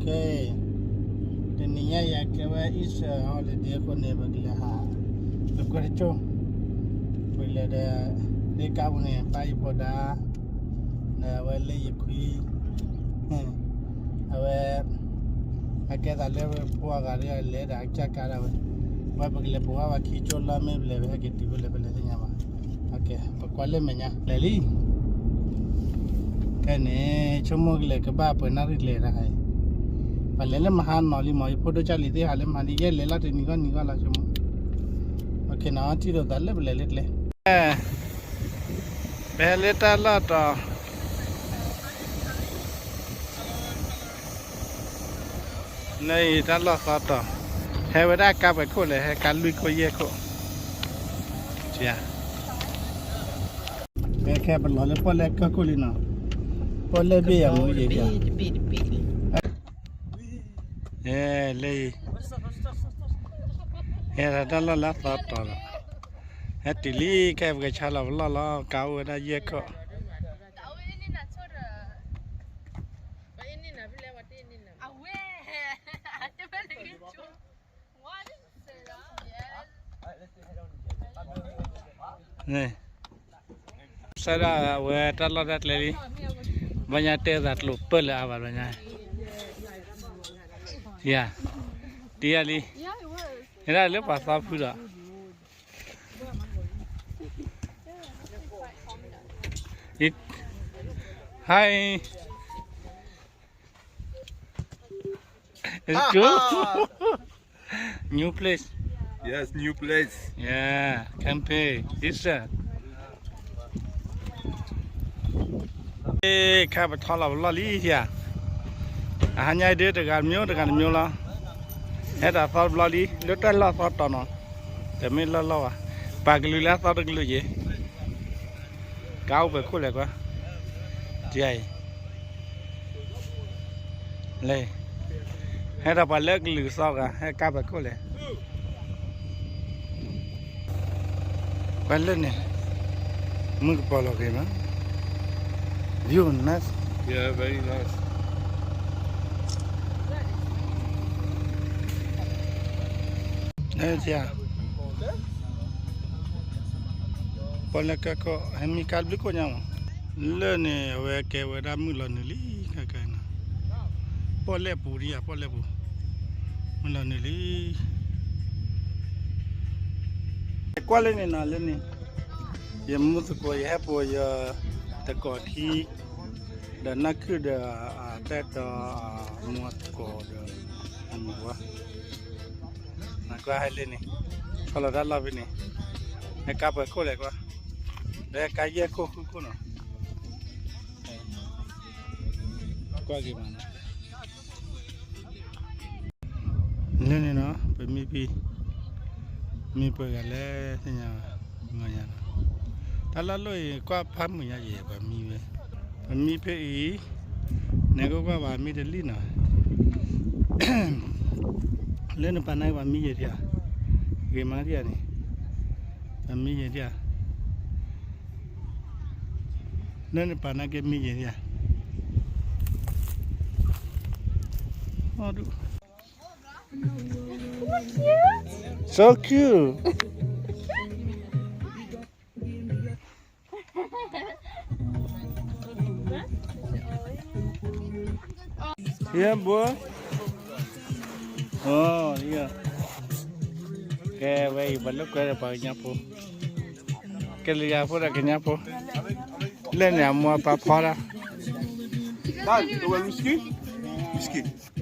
Okay. The niya ya kewa is holiday ko ne bagla ha. Luko recho. Pwede de kabune pai poda na wale yikui. Awe akeda lewe puwa gari le da chakara we. Wa bagla puwa wa kichola me ble we ke tibu le ble nyama. Okay. Pakwale menya. Leli. Kane chomogle ke ba pe na ri le ra hai. Palele mahan noli moi photo chali de hale mani ye lela te niga la chomo. Okay na ti ro dalle blele le. Pehले tala to. Nei tala sa to. He wada ka ba ko le he ka lui ko ye ko. Chia. Ke ba lo le pole ka ko li na. Pole be ya mo ye ya. Lei. Era dalla la foto. Hatili ke ga chala la kau da ye ko. Ne. Sada we dalla dat leli. Banyak te dat lu pel awal banyak. Ya. Dia li. Yeah, it was. Era le pasal pula. It. Hi. It's good. New place. Yes, new place. Yeah, campaign. It's Kha ba thola la li ya. Hanya dia dengan mio la. Heta thol la li, lo ta la thol to no. Te me la wa. Pa glu la thol glu ye. Cao về khu này quá. Dây. Lê. Hay là bà lỡ lử sao cả, hay cao về khu này. Quay lên này. Mừng bỏ lọ kìa mà. View nice. Yeah, very nice. Đây chưa? Pole kako hemi kalbi ko nyama le ne we ke we da mu lo ne li ka ka na pole puri ya pole pu mu lo ne li kwale ne na le ne ye mu ko ye po ya ta ko thi da na ku da ta ta mu ko da mu wa na kwa hai le ne kala da la bi ne e ka pa ko le kwa để cái gì cô nó qua gì mà nên nó phải mi phải cái lẽ thế nào người nhà ta là lối qua phàm người nhà gì phải mi phải ý này có qua mi để lý nào lên nó pan này mi gì vậy cái mà gì này mi gì vậy nên bà cái mi gì vậy? So cute. Yeah, boy. Oh, yeah. Okay, wait, but look at the pineapple. Cái lia phố là cái nhá phố lên nhà mua pa pora. Dad, you want whiskey?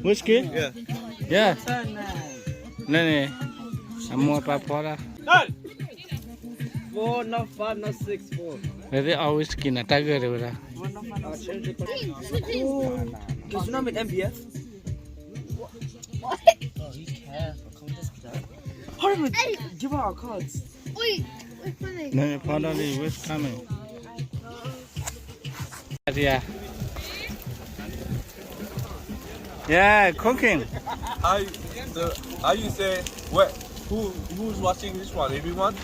Whiskey? Yeah. Yeah. Nè mua pa pora. Dad! 4, not 5, not 6, 4. Vậy all whiskey na tiger rồi đó. I'll change it. Because you're not with MBF. What? Oh, you care. Hurry, give her our cards. Wait, wait for me. Nè pora đi what's coming. Yeah. Yeah, cooking. How you say what? Who's watching this one? Everyone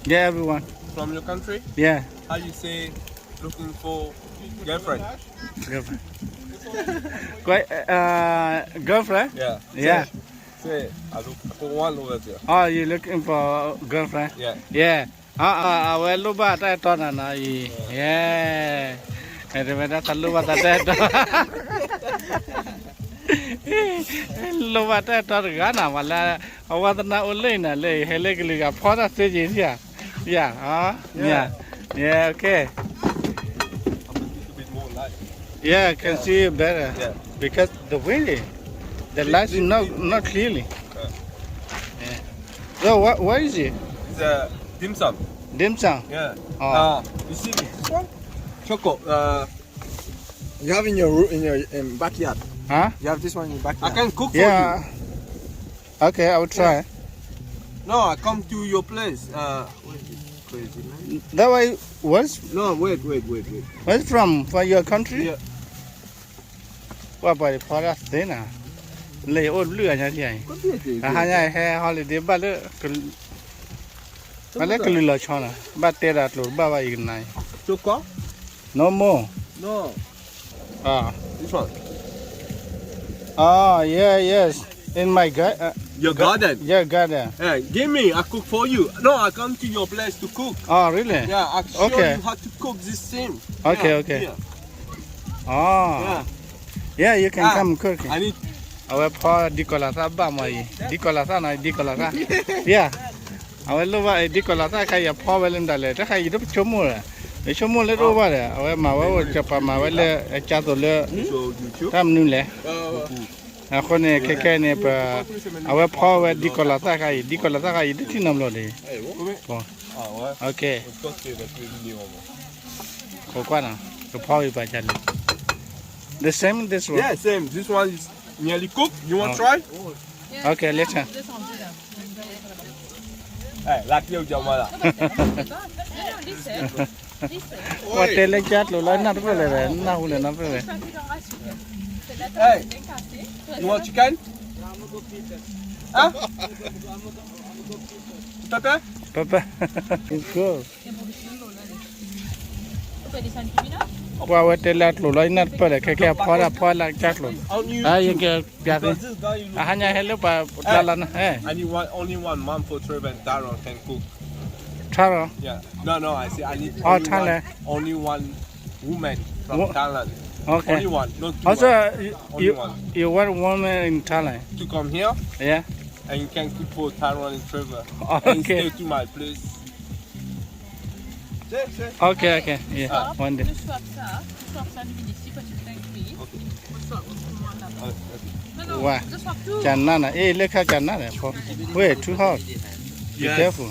Yeah, everyone. from your country? Yeah. How you say looking for girlfriend? Girlfriend. Quite girlfriend? Yeah. Yeah. Say, I look for one over there. Oh, you looking for girlfriend? Yeah. Yeah. Well, look at that on yeah. And remember that look at that. Look at that Ghana. Well, I was not only in a lay, Helegally, for that stage, yeah. Yeah. Yeah. Yeah, okay. A bit more light. Yeah, I can see you better. Yeah. Because the wind, the light is not clearly. Yeah. So what is it? It's a dim sum. Dim sum. Yeah. Oh. You see this one? Choco. You have in your backyard. Huh? You have this one in your I backyard. can cook for Yeah. you. Okay, I will try. No, I come to your place. What is it? Crazy man. That way, where's No, wait. from? For your country? Yeah. What about the product then? Lay old blue and yeah. I have holiday, but I like a little chona. But there are two Baba ignite. Choco? No more. No. This one. Oh, yeah, yes. In my Your garden. Yeah, garden. Yeah, give me. I cook for you. No, I come to your place to cook. Oh, really? Yeah, I show Okay. you how to cook this thing. Okay, Yeah, okay. here. Oh. Yeah. Yeah, you can come cook. I need. Our poor Dicolata Bamai. Dicolata, no, Dicolata. Yeah. Our lover, Dicolata, Kaya, power in the letter. I do Chomura. The Chomo little over there. Our Mawa, Japama, a chatole, So YouTube. Tam Nule. A Hone Kekane, our power Dicolata, Dicolata, you didn't know. Hey, what? Oh, what? Okay. It's got to be the new one. Kokwana, the power by Jali. The same this one? Yeah, same. This one is nearly cooked. You want to Oh. try? Okay, later. Hey, like you, Jamala. What they like that, Lola, not really, not really. Hey, you want chicken? Huh? Pepper? Papa, it's good. Well, what they let Lola, not put a cake, pour like that. Only Ah, you get because Piati. this guy you look. I hanya hello, but Lalan, eh? I need only one man for Trevor and Darren can cook. Taro. Yeah. No, I say I need Oh, only, Thailand. only one woman from Wo- Thailand. Okay. Only one, not two. Also, Only one. you want woman in Thailand? To come here Yeah. and you can cook for Tyrone and Trevor. Okay. And stay to my place. Say. Okay. Yeah. One day. Why? Janana. Eh, look at Janana. Wait, too hot. Be careful.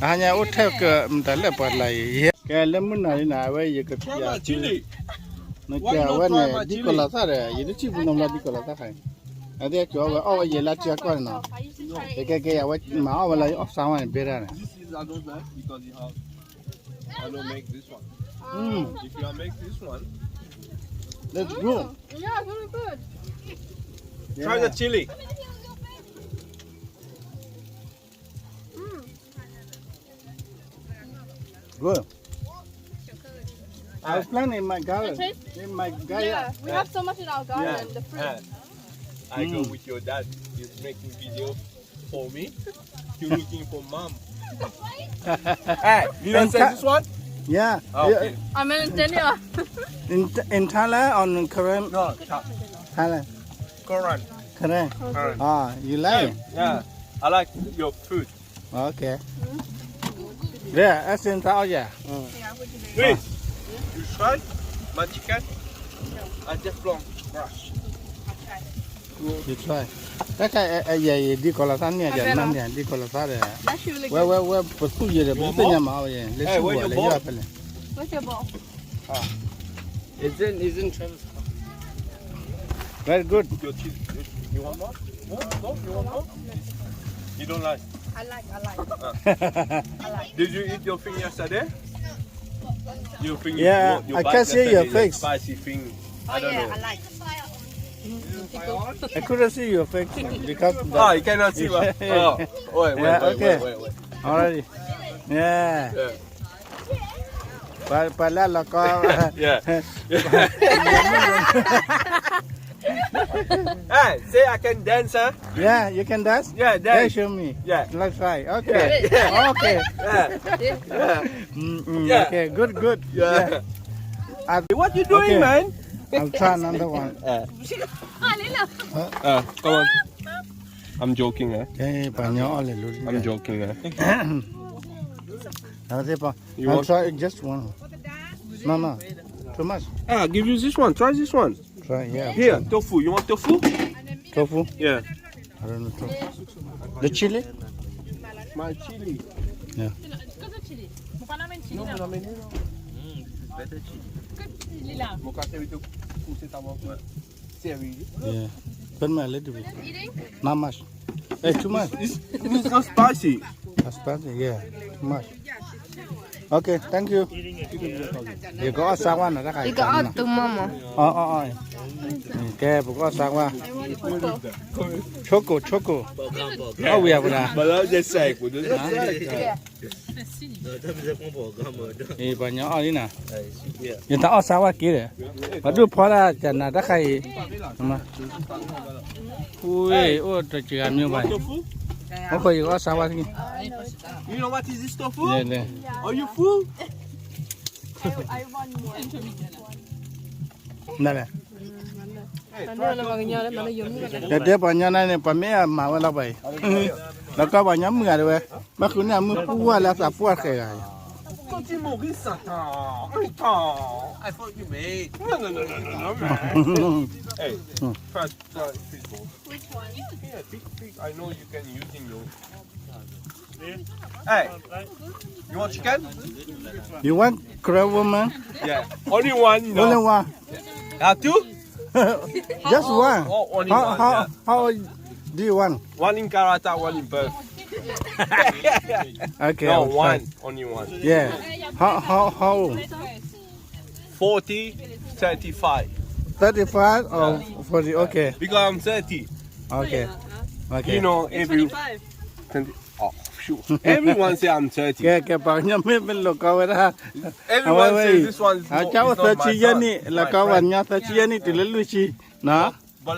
Hanya hotel ke mtale par lai. Ke lemon na where you could. Try my chili. No Why kya not wane try my di chili? kola sare. You don't chibu nomla di kola sare. Ade kyo wa ye la chia kwa na. Ke ya wa ma wa la of sawan bera. This is I don't like because you have. I don't make this one. Mm. If you make this one, Let's go. Yeah, it's really good. try the chili. Good. I was planting in my garden. It In my Yeah, garden. we have so much in our garden. The fruit. I go with your dad. He's making video for me. You're looking for mom. Hey, you don't say this one? Yeah. Okay. I'm in Kenya. In Thailand or in Korean? No, Thailand. Koran. Korean. Koran. Ah, you like it? Yeah, I like your food. Okay. Yeah, that's in Thailand. Yeah. Please, you try my chicken. I just long brush. You try. That guy, yeah, di kola tan ni aja nam ni di kola tan de. That's really good. Where pusu ye de pusu nya ma ye. Let's Hey, see where what your le ball? ya pele. What's your ball? It's in Travis. Very good. Your cheese. You want more? No, you want more? You don't like? I like. Did you eat your thing yesterday? Your thing. Yeah, your I bite can see your yesterday, the face. Spicy thing. I don't know. like. I couldn't see your face because of Ah, that. you cannot see what? Oh, wait. Yeah, okay. Wait. Already. Yeah. Yeah. ไปแล้วเราก็ Yeah. Hey, say I can dance, huh? yeah you can dance Yeah, yeah dance. show me Yeah. let's try okay okay Yeah. Yeah. okay good Yeah. What you doing, Okay. man? I'll try another one Come on. I'm joking, huh? okay bà nhỏ lên luôn I'm joking, huh? I'll say bà You I'll want- try just one no too much Ah, give you this one. Try this one. try yeah Here, tofu. You want tofu? tofu Yeah. I don't know tofu the chili My chili. yeah put me a little bit not much hey too much It's not spicy. that's bad yeah too much okay thank you you có sao ăn đó cái You got out the mama. cái bữa có sao qua choco oh we have that But I'll just say, we'll just thì bà nhỏ đi nè người ta ở sao qua kia đấy mà đưa phó ra chẳng là đã khai mà ui ôi trời chỉ ăn như vậy không có gì có sao qua kia You know what is this tofu? nè nè Are you full? nè nè Anh nói là bà nhớ đấy mà nó giống cái để tiếp bà nhỏ này bà mẹ mà qua là vậyแล้วก็bà nhỏ mưa rồi mà cứ nhà mưa qua là sao qua cái này I thought you made. No. Hey, first fish ball. Which one? Yeah, big. I know you can use in your. Hey, you want chicken? you want crab woman Yeah. Only one, you know. only one Two? just one Oh, only one. Yeah. how do you want One in Karata, one in Perth. okay No, I'll try. one. Only one. yeah how 40, 35. 35 or 40 okay Because I'm 30. okay You know, every. 20, oh, shoot. Everyone say I'm 30. แกบอกยังไม่เป็นโลกาเวลา Everyone says this one is อา not, เจ้า is เธอ not ชี my ยัน son. นี่ My แล้วก็วัน friend. นี้เธอชียันนี่ติดลุชีนะ But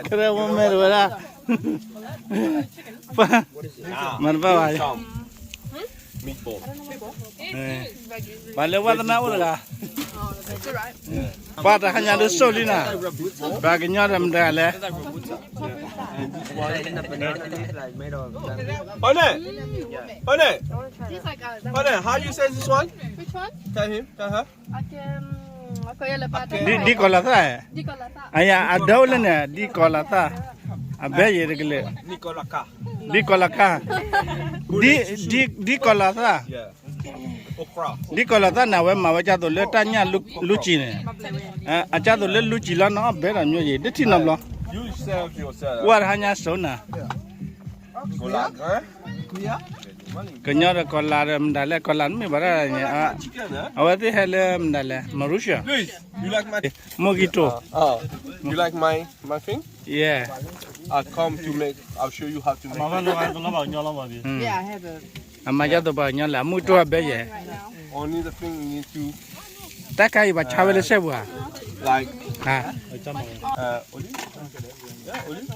ก็เรียกว่าไม่รู้ละมันเป็นอะไร Some meatball. วันเรียกว่าตนาอุลกา It's alright. ป้าตาขยันดูโซลีน่ะปากยอดมันได้เลย Honey, honey, It's like honey. How you say this one? which one? Tell him, tell her. Aku yang lepas tu. ดีกอลาตา Di Kolata. ไอ้ยาอดาวเลยเนี่ยดีกอลาตาอาเบย์เรกเลย Nicolaka. ดีกอลาคาดีกอลาตา Yeah. Okra. ดีกอลาตาน่ะเว้มาว่าจะตัวเลือดตั้งเนี่ยลุจีเนี่ยอาจารย์ตัวเลือดลุจีแล้วเนาะเบย์เราเนี่ยดิที่นั่นหรอ You serve yourself. ว่าหาเนี่ยสนน่ะ Golak, huh? Yeah. ก็ยอดกอลามันได้แล้วกอลาไม่บาระเนี่ย Chicken, huh? เอาไว้ที่เฮลมันได้แล้วมารุชา Luis, you like my? โมกิโต Oh. You like my thing? yeah I'll come to make. I'll show you how to make. it. Yeah, I have a. อามาจะตัวบ่เนี่ยละมุ้ยตัวเบย์ Only the thing you need to แต่ใครบ่ชาวเลเซบัว like ฮะ olive. Yeah, olive.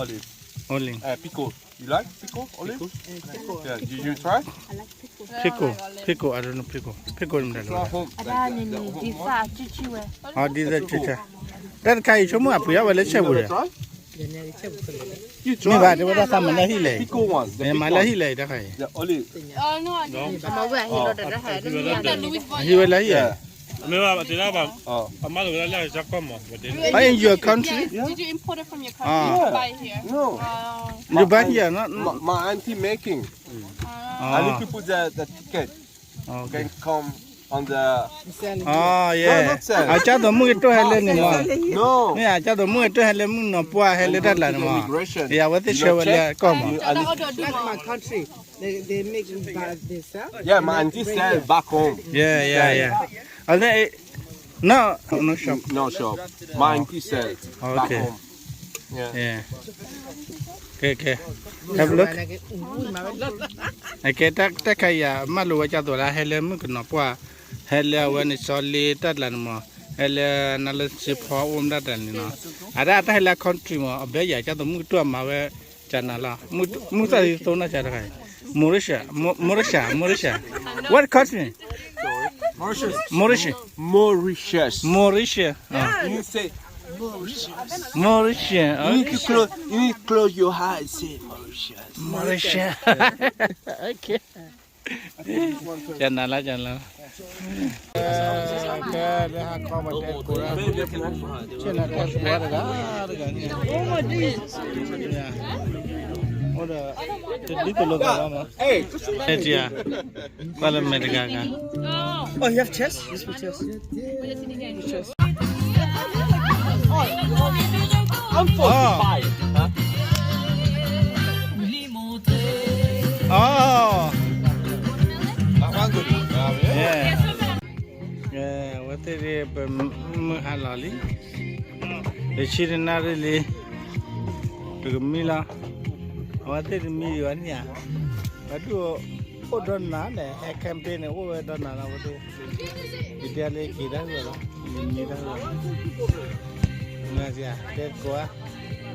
Olive. โอลิง Pickle. You like pickle? Olive? Yeah. Did you try? พิโกI don't know พิโกมันได้ Try home. Ada ni di sa cuci weh. อ๋อดีแต่ชิชะแต่ใครชมว่าผู้ยาวเลเซบัว Never try? You นี่ try. บาดเดี๋ยวว่าทำมันได้ที่ไหน Pickle one. The เนี่ย big มา one. แล้วที่ไหนได้ใคร The olive. Oh no, I didn't. Sama weh, hilo dah dah. Ada Louis Vuitton. ฮิวเลยอ่ะ ไม่ว่าปฏิบัติแบบ Oh. อามาดูแลวจะก็หมดประเด็น I in your country Yes. Did you import it from your country? Ah. You buy here. No. Oh. you buy here not My auntie making. I need to put the ticket. okay Can come on the. อ๋อ yeah อาจารย์ตัวมึงตัวเฮเลนี่มั้ง No. นี่อาจารย์ตัวมึงตัวเฮเลมึงเนาะปัวเฮเลได้ละมั้ง Immigration. อย่าว่าที่เชวเลยก็มั้ง Ada order di Like mana? my country, they make it by themselves. Yeah, my auntie sells back home. yeah อันนี้ no shop No shop. My auntie sells back Okay. home. Yeah. Okay. Have a look. Okay, ta kaya malu aja tu lah. Hele mungkin apa? Hele when it's solid tak lah nama. Hele analysis for dah dan ni no. Ada hele country mo. Abis ya aja tu mungkin tu amawe channel lah. Mungkin tadi tu na cara kai. Mauritius. What country? Mauritius. Mauritius. You say Mauritius. you need to close your eyes and say Mauritius. Mauritius. Okay. Channel. Hey. Oh, you have chess? Yes, we chess. I'm 45. Oh. I'm hungry. Yeah, what is it? Halali. The children are really to Mila. What is the million? Yeah. But you don't know a campaign over done another. Italy, Kida, Nasia, take go.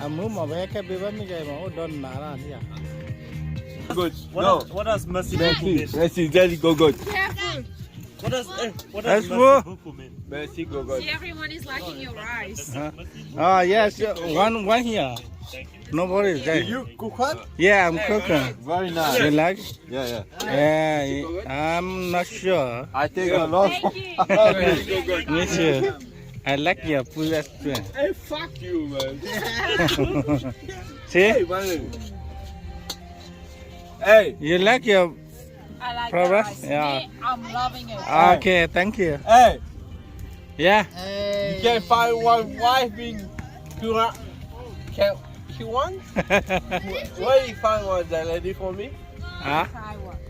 A mum of a campaign, don't know. Good. What does mercy Messi, Daddy, go good. What does That's mercy mean? Messi, go good. See, everyone is liking your rice. Oh, yes, one here. Nobody is there. You cook one? Yeah, I'm cooking. Very nice. You like? Yeah. Yeah, I'm not sure. I take a lot. Me too. I like your food restaurant. Hey, fuck you, man. See? man. Hey. You like your I like progress? rice. Yeah. Me, I'm loving it. Okay, thank you. Hey. Yeah. You can find one wife in Q1? Where you find one that lady for me? Huh?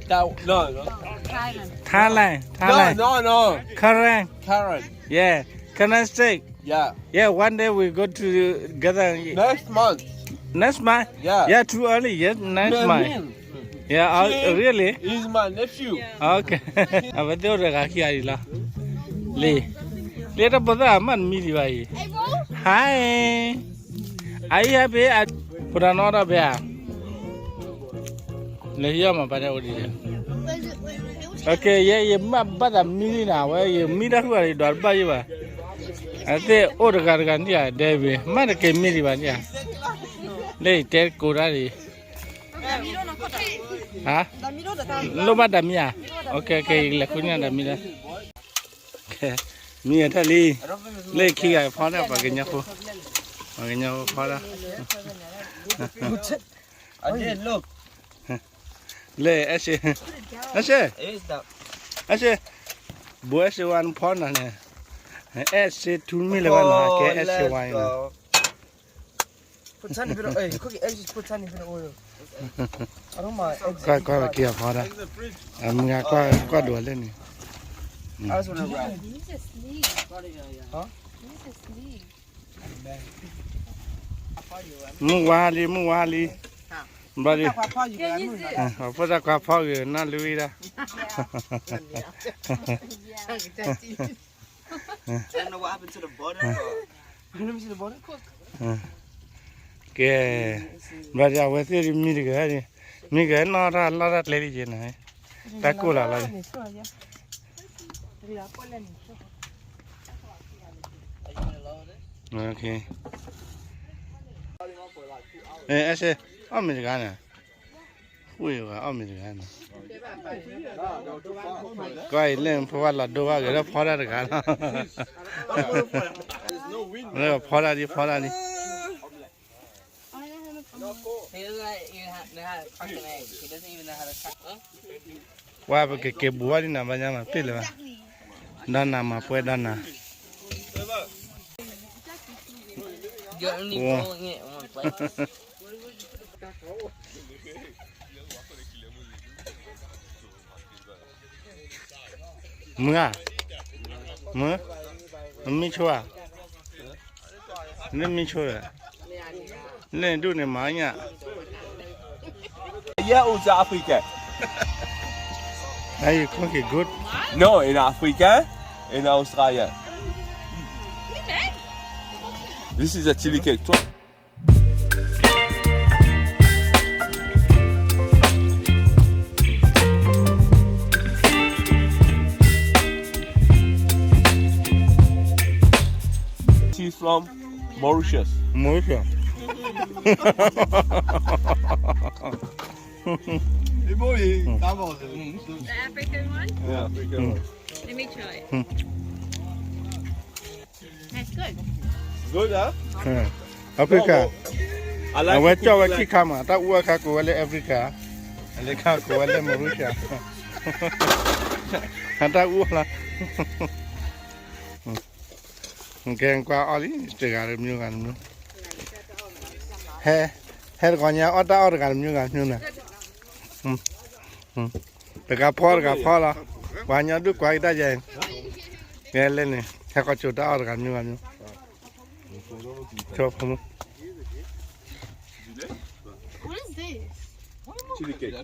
Taiwan. No. Thailand. Thailand. No. Karen. Karen. Yeah. Can I stay? Yeah. Yeah, one day we go together. Next month. Next month? Yeah. Yeah, too early. Yes, next month. Yeah, really? He's my nephew. Okay. Apa tu orang kaki hari lah. Le dah pada aman mili bayi. Hi. Are you happy at Puranora Bear? Le hiya ma pada odi. Okay, ye ma pada mili na wa ye mili dah hari dua bayi ba. Ate orang kan dia debe. Mana ke mili ba dia? Le ter kurari. Hah? Lupa damia. Okay, lakunya damia. Okay. Mia tadi. Le kia pada bagainya ko. Bagainya pada. I did look. Le ashe. Buat sewan pon na. Ashe tumi lewan na ke ashe wine. Put tiny bit of egg. Cook eggs, just put tiny bit of oil. I don't mind eggs. Kau kia pada. Mga kau dua le ni. I just want to wrap. He's asleep. Huh? He's asleep. Muwali. Bari. Papa, you got me. Apa dah kau pagi na lui dah. I don't know what happened to the butter. Let me see the butter. Okay. Bari awak tu miri ke ni? Ni ke nara lele je na. Takut lah. Okay. Ashe, Americana. Ui, Americana. Kau ini pula dua kali pora dekat. Pora ni. He doesn't know how to crack an egg. He doesn't even know how to crack one. Wah, ke buah ni namanya apa? Pilih lah. Dana apa? Dana. You're only rolling it in one place. Mưa. Mi chua. Nên mi chua. เล่นดูในหมาเนี่ย Yeah, it's Africa. ไอ้คงคือ good No, in Africa, in Australia. This is a chili cake. Try. She's from Mauritius. หมูเชียว The African one? Yeah, African. Let me try. That's good. Good, huh? แอฟริกา I เอาไว้ like เจ้า it ไว้ like ขี้ข้ามาถ้าอ้วกข้ากูไว้เลยแอฟริกาอะไรข้ากูไว้เลยมารูเซียฮันถ้าอ้วกละแกงกว่าออลี่เจอกันมีกันมั้ยเฮ้ก่อนเนี่ยออดได้ออดกันมีกันนู่นน่ะแต่กับพ่อละวันนี้ดูกว่าได้ยังเนี่ยเล่นเนี่ยแค่ก็จุดได้ออดกันมีกันอยู่ชอบผม What is this? chili cake.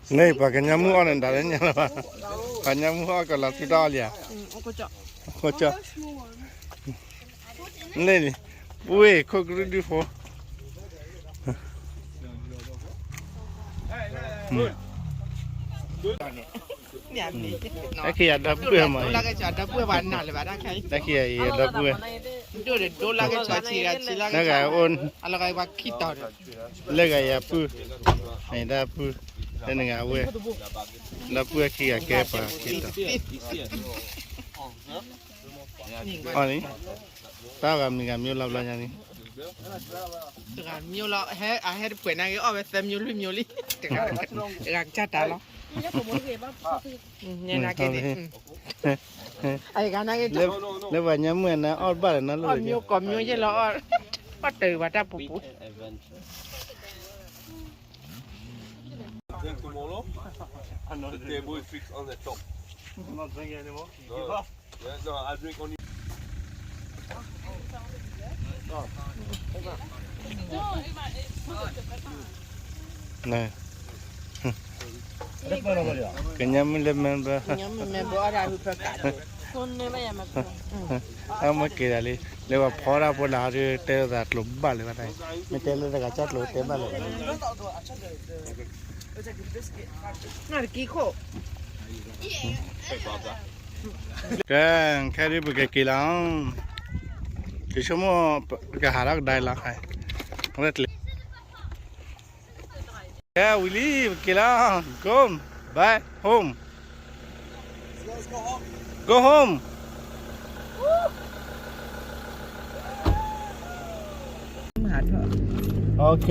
Này bà cái nhà mua này đã đến nhà là bà nhà mua còn là thứ đó liền. Cô cho. Này đi. Ui, cô cứ đi phố. Đã khi đã bữa mà. Đô la cái chợ đã bữa bạn nào lại bạn đã khai. Đã khi đã bữa. Đô la cái chợ chỉ là Nó cái ôn. là cái bạc kít tao đấy. Lấy cái bữa. Này đã bữa. Đây là cái bữa. Đã bữa khi cái bà kít tao. Ở đây. Tao làm nhiều lắm là gì? Nhiều lọ hết bữa nay cái ở xem nhiều đi. Gạc chặt đó. Nghe na cái gì? Ai cái này cái Nếu mà nhà mua nó ở bà nó lười. nhiều còn nhiều chứ lọ bắt từ và ta bù. Drink tomorrow. The table is fixed on the top. I'm not drinking anymore. No. Yeah, no, I'll drink only. Này. Cái nhà mình lên men ba. Nhóm mình bỏ ra hụt cả. Ama kira le lewa phora bola re te da lo ba le ba dai me te le da chat lo te ba le Nó kí khổ. cái đi bực cái lang cái số mo cái harak dai la khairet le yeah Willie cái lang go bye home go home ok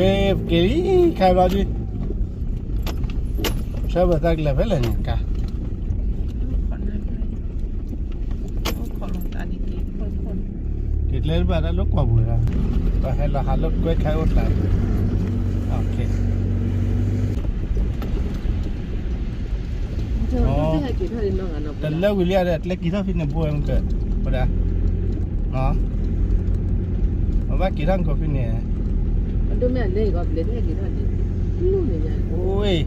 cái đi khai bao đi sao mà ta level là nhỉ cả Kitler ba đã lúc qua buổi ra và hay là lúc quét khai ốt lại ok Tần lâu William đã lấy kỹ thuật phin bùa em kể có đã nó mà bác kỹ thuật có phin nè ui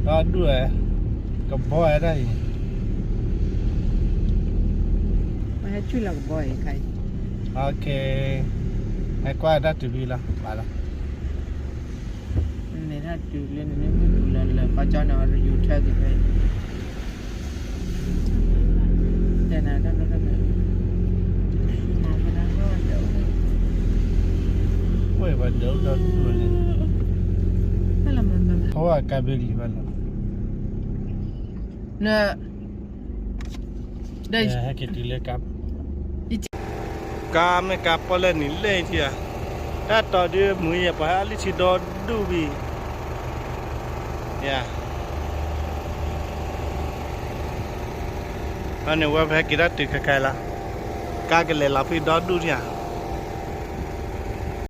đó đuổi cầm bò ở đây Mà chui là bòi khai. ok hay qua đã từ vì là phải là Này là chui lên này mới chui là có cho nóอยู่เท่ากันไปแต่น่ะนั่นมามันนั่นก็เดี๋ยว ui và đâu đó đuổi lên นั่นละมัน เพราะว่าการเบรีบ้านเรา เนอะได้ ให้กินดีเลยครับกาไม่กับพอเล่นนี่เล่ทีอ่ะถ้าต่อเดือมืออย่าไปอลิชิดอดูบีเนี่ยอันนี้ว่าแพ้กินได้ติดใครๆละกาเกลเลลาฟีดอดูเนี่ย